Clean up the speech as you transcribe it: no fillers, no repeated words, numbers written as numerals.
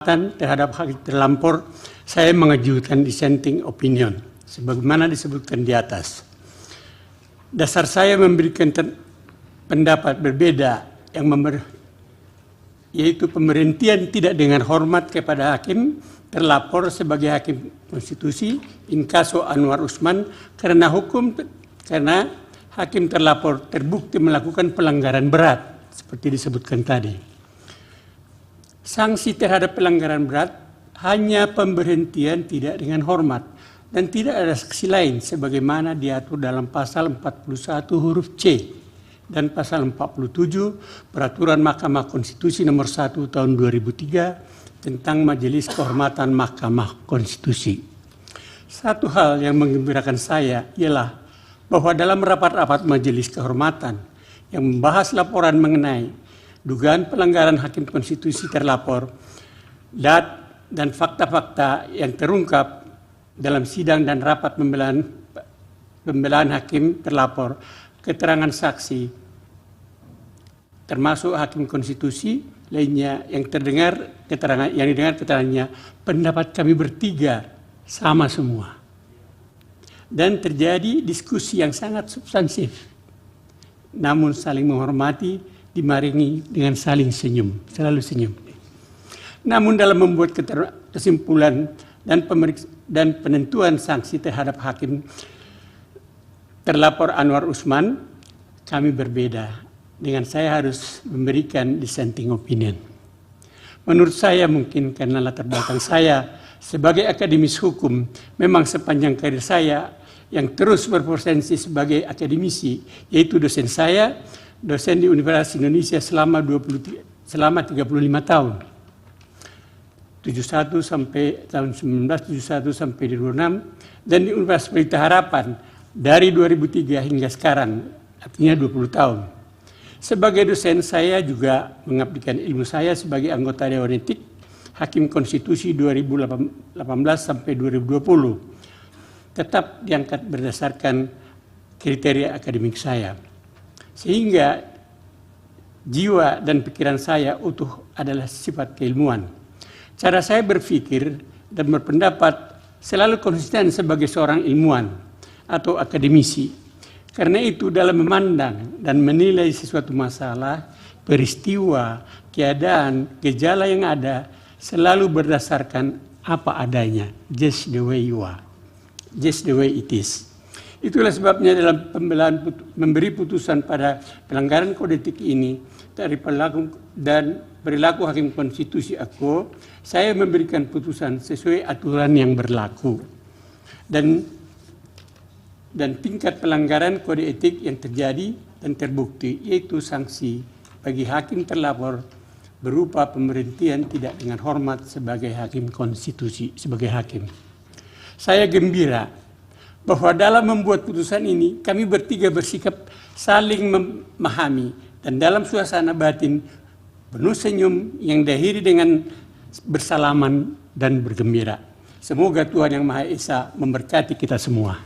Terhadap hak terlampor, saya mengajukan dissenting opinion, sebagaimana disebutkan di atas. Dasar saya memberikan pendapat berbeda, yaitu pemberhentian tidak dengan hormat kepada hakim terlapor sebagai hakim konstitusi in caso Anwar Usman karena hakim terlapor terbukti melakukan pelanggaran berat, seperti disebutkan tadi. Sanksi terhadap pelanggaran berat hanya pemberhentian tidak dengan hormat dan tidak ada sanksi lain sebagaimana diatur dalam pasal 41 huruf C dan pasal 47 Peraturan Mahkamah Konstitusi nomor 1 tahun 2003 tentang Majelis Kehormatan Mahkamah Konstitusi. Satu hal yang menggembirakan saya ialah bahwa dalam rapat-rapat Majelis Kehormatan yang membahas laporan mengenai dugaan pelanggaran hakim konstitusi terlapor dan fakta-fakta yang terungkap dalam sidang dan rapat pembelaan hakim terlapor, keterangan saksi, termasuk hakim konstitusi lainnya yang didengar keterangannya, pendapat kami bertiga sama semua. Dan terjadi diskusi yang sangat substansif, namun saling menghormati, dimaringi dengan saling senyum, selalu senyum. Namun dalam membuat kesimpulan dan penentuan sanksi terhadap hakim terlapor Anwar Usman, kami berbeda. Dengan saya harus memberikan dissenting opinion. Menurut saya mungkin karena latar belakang saya sebagai akademis hukum, memang sepanjang karir saya yang terus berpotensi sebagai akademisi, yaitu dosen saya, dosen di Universitas Indonesia selama 35 tahun. 71 sampai tahun 1971 sampai 2006 dan di Universitas Pelita Harapan dari 2003 hingga sekarang, artinya 20 tahun. Sebagai dosen saya juga mengabdikan ilmu saya sebagai anggota Dewan Etik Hakim Konstitusi 2018 sampai 2020. Tetap diangkat berdasarkan kriteria akademik saya. Sehingga jiwa dan pikiran saya utuh adalah sifat keilmuan. Cara saya berpikir dan berpendapat selalu konsisten sebagai seorang ilmuwan atau akademisi. Karena itu dalam memandang dan menilai sesuatu masalah, peristiwa, keadaan, gejala yang ada selalu berdasarkan apa adanya, just the way you are, just the way it is. Itulah sebabnya dalam memberi putusan pada pelanggaran kode etik ini dari perilaku hakim konstitusi aku, saya memberikan putusan sesuai aturan yang berlaku dan tingkat pelanggaran kode etik yang terjadi dan terbukti, yaitu sanksi bagi hakim terlapor berupa pemberhentian tidak dengan hormat sebagai hakim konstitusi, sebagai hakim. Saya gembira bahwa dalam membuat putusan ini kami bertiga bersikap saling memahami dan dalam suasana batin penuh senyum yang diakhiri dengan bersalaman dan bergembira. Semoga Tuhan Yang Maha Esa memberkati kita semua.